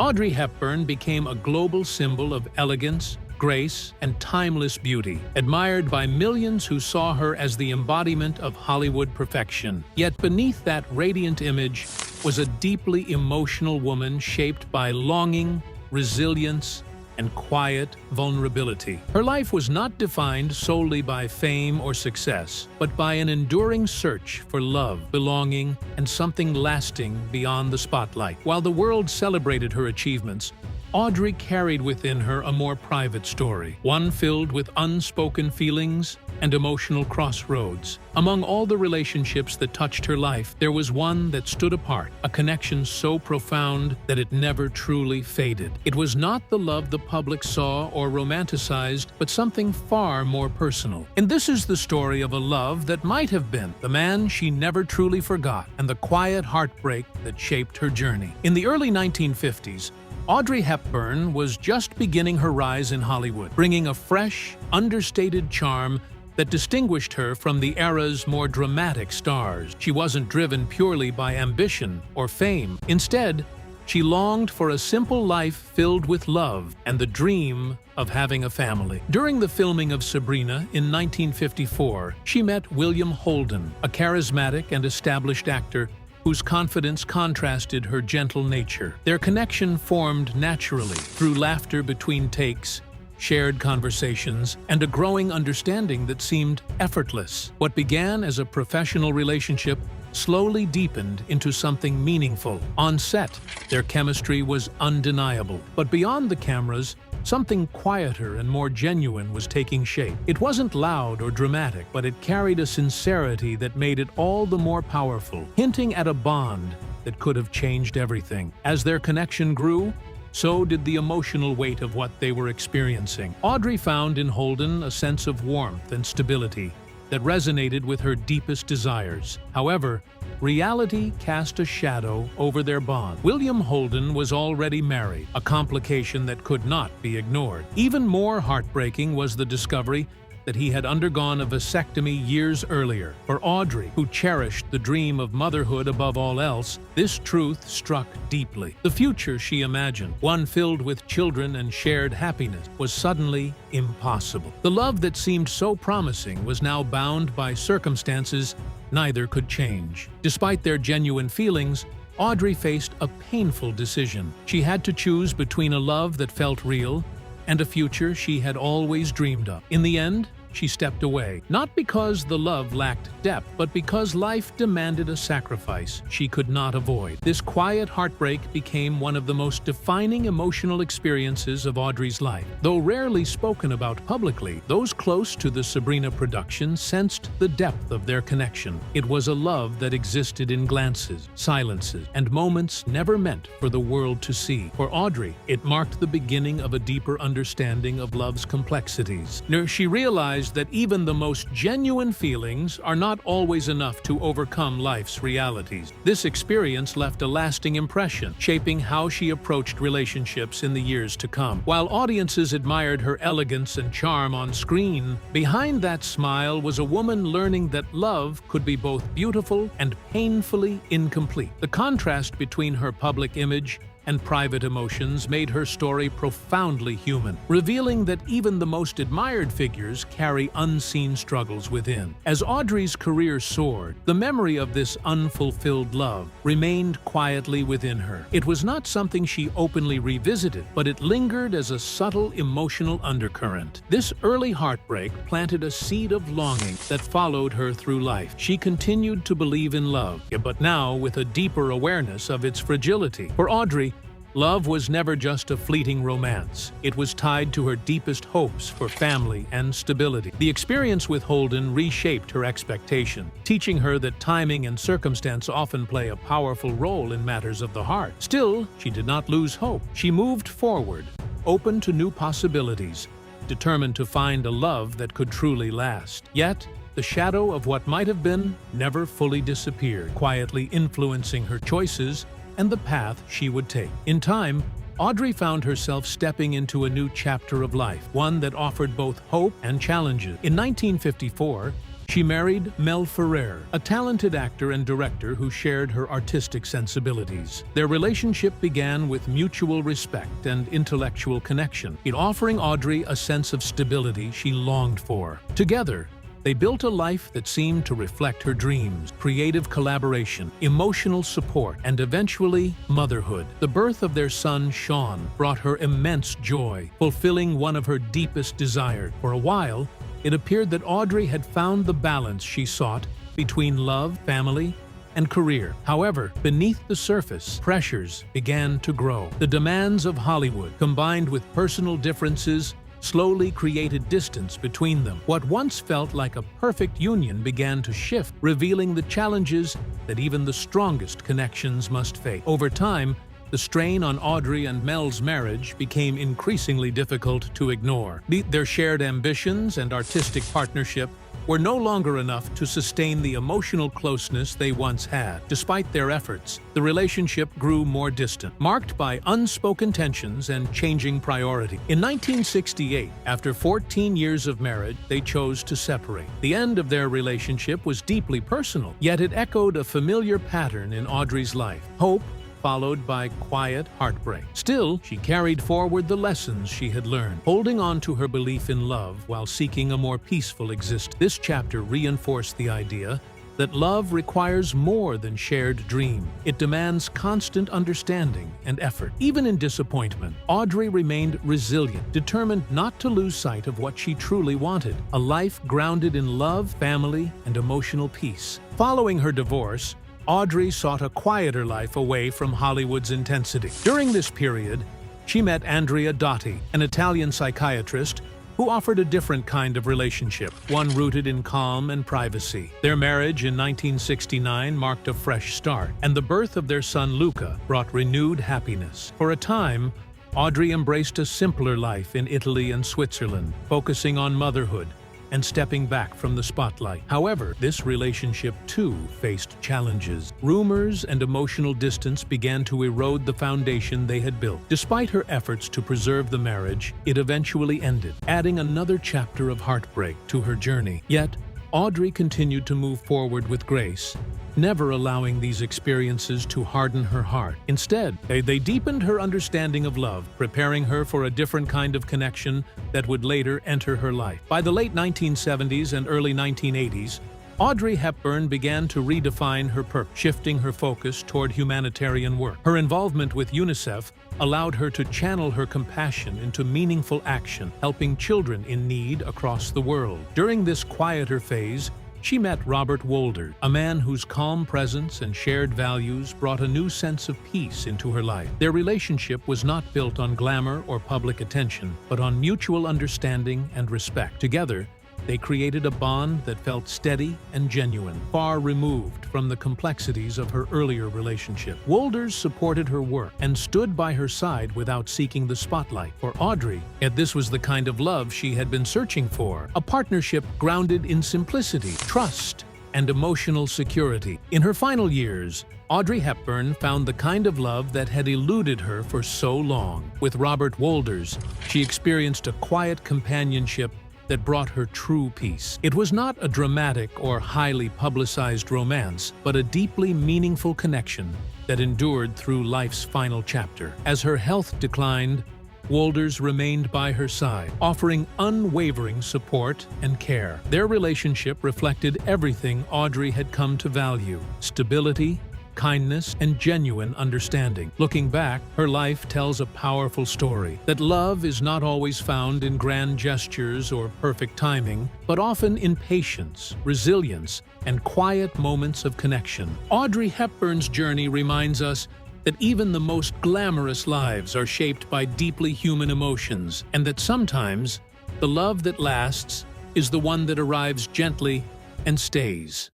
Audrey Hepburn became a global symbol of elegance, grace, and timeless beauty, admired by millions who saw her as the embodiment of Hollywood perfection. Yet beneath that radiant image was a deeply emotional woman shaped by longing, resilience, and quiet vulnerability. Her life was not defined solely by fame or success, but by an enduring search for love, belonging, and something lasting beyond the spotlight. While the world celebrated her achievements, Audrey carried within her a more private story, one filled with unspoken feelings and emotional crossroads. Among all the relationships that touched her life, there was one that stood apart, a connection so profound that it never truly faded. It was not the love the public saw or romanticized, but something far more personal. And this is the story of a love that might have been the man she never truly forgot, and the quiet heartbreak that shaped her journey. In the early 1950s, Audrey Hepburn was just beginning her rise in Hollywood, bringing a fresh, understated charm that distinguished her from the era's more dramatic stars. She wasn't driven purely by ambition or fame. Instead, she longed for a simple life filled with love and the dream of having a family. During the filming of Sabrina in 1954, she met William Holden, a charismatic and established actor whose confidence contrasted her gentle nature. Their connection formed naturally through laughter between takes, shared conversations, and a growing understanding that seemed effortless. What began as a professional relationship slowly deepened into something meaningful. On set, their chemistry was undeniable, but beyond the cameras, something quieter and more genuine was taking shape. It wasn't loud or dramatic, but it carried a sincerity that made it all the more powerful, hinting at a bond that could have changed everything. As their connection grew, so did the emotional weight of what they were experiencing. Audrey found in Holden a sense of warmth and stability that resonated with her deepest desires. However, reality cast a shadow over their bond. William Holden was already married, a complication that could not be ignored. Even more heartbreaking was the discovery that he had undergone a vasectomy years earlier. For Audrey, who cherished the dream of motherhood above all else, this truth struck deeply. The future she imagined, one filled with children and shared happiness, was suddenly impossible. The love that seemed so promising was now bound by circumstances neither could change. Despite their genuine feelings, Audrey faced a painful decision. She had to choose between a love that felt real and a future she had always dreamed of. In the end, she stepped away, not because the love lacked depth, but because life demanded a sacrifice she could not avoid. This quiet heartbreak became one of the most defining emotional experiences of Audrey's life. Though rarely spoken about publicly, those close to the Sabrina production sensed the depth of their connection. It was a love that existed in glances, silences, and moments never meant for the world to see. For Audrey, it marked the beginning of a deeper understanding of love's complexities. She realized that even the most genuine feelings are not always enough to overcome life's realities. This experience left a lasting impression, shaping how she approached relationships in the years to come. While audiences admired her elegance and charm on screen, behind that smile was a woman learning that love could be both beautiful and painfully incomplete. The contrast between her public image and private emotions made her story profoundly human, revealing that even the most admired figures carry unseen struggles within. As Audrey's career soared, the memory of this unfulfilled love remained quietly within her. It was not something she openly revisited, but it lingered as a subtle emotional undercurrent. This early heartbreak planted a seed of longing that followed her through life. She continued to believe in love, but now with a deeper awareness of its fragility. For Audrey, love was never just a fleeting romance. It was tied to her deepest hopes for family and stability. The experience with Holden reshaped her expectation, teaching her that timing and circumstance often play a powerful role in matters of the heart. Still, she did not lose hope. She moved forward, open to new possibilities, determined to find a love that could truly last. Yet, the shadow of what might have been never fully disappeared, quietly influencing her choices and the path she would take. In time, Audrey found herself stepping into a new chapter of life, one that offered both hope and challenges. In 1954, She married Mel Ferrer, a talented actor and director who shared her artistic sensibilities. Their relationship began with mutual respect and intellectual connection, offering Audrey a sense of stability she longed for. Together, they built a life that seemed to reflect her dreams: creative collaboration, emotional support, and eventually, motherhood. The birth of their son, Sean, brought her immense joy, fulfilling one of her deepest desires. For a while, it appeared that Audrey had found the balance she sought between love, family, and career. However, beneath the surface, pressures began to grow. The demands of Hollywood, combined with personal differences, slowly created distance between them. What once felt like a perfect union began to shift, revealing the challenges that even the strongest connections must face. Over time, the strain on Audrey and Mel's marriage became increasingly difficult to ignore. Their shared ambitions and artistic partnership were no longer enough to sustain the emotional closeness they once had. Despite their efforts, the relationship grew more distant, marked by unspoken tensions and changing priorities. In 1968, after 14 years of marriage, they chose to separate. The end of their relationship was deeply personal, yet it echoed a familiar pattern in Audrey's life: hope, followed by quiet heartbreak. Still, she carried forward the lessons she had learned, holding on to her belief in love while seeking a more peaceful existence. This chapter reinforced the idea that love requires more than shared dreams. It demands constant understanding and effort. Even in disappointment, Audrey remained resilient, determined not to lose sight of what she truly wanted: a life grounded in love, family, and emotional peace. Following her divorce, Audrey sought a quieter life away from Hollywood's intensity. During this period, she met Andrea Dotti, an Italian psychiatrist who offered a different kind of relationship, one rooted in calm and privacy. Their marriage in 1969 marked a fresh start, and the birth of their son Luca brought renewed happiness. For a time, Audrey embraced a simpler life in Italy and Switzerland, focusing on motherhood and stepping back from the spotlight. However, this relationship too faced challenges. Rumors and emotional distance began to erode the foundation they had built. Despite her efforts to preserve the marriage, it eventually ended, adding another chapter of heartbreak to her journey. Yet, Audrey continued to move forward with grace, never allowing these experiences to harden her heart. Instead, they deepened her understanding of love, preparing her for a different kind of connection that would later enter her life. By the late 1970s and early 1980s, Audrey Hepburn began to redefine her purpose, shifting her focus toward humanitarian work. Her involvement with UNICEF allowed her to channel her compassion into meaningful action, helping children in need across the world. During this quieter phase, she met Robert Wolders, a man whose calm presence and shared values brought a new sense of peace into her life. Their relationship was not built on glamour or public attention, but on mutual understanding and respect. Together, they created a bond that felt steady and genuine, far removed from the complexities of her earlier relationship. Wolders supported her work and stood by her side without seeking the spotlight. For Audrey, yet this was the kind of love she had been searching for, a partnership grounded in simplicity, trust, and emotional security. In her final years, Audrey Hepburn found the kind of love that had eluded her for so long. With Robert Wolders, she experienced a quiet companionship that brought her true peace. It was not a dramatic or highly publicized romance, but a deeply meaningful connection that endured through life's final chapter. As her health declined, Wolders remained by her side, offering unwavering support and care. Their relationship reflected everything Audrey had come to value: stability, kindness, and genuine understanding. Looking back, her life tells a powerful story: that love is not always found in grand gestures or perfect timing, but often in patience, resilience, and quiet moments of connection. Audrey Hepburn's journey reminds us that even the most glamorous lives are shaped by deeply human emotions, and that sometimes the love that lasts is the one that arrives gently and stays.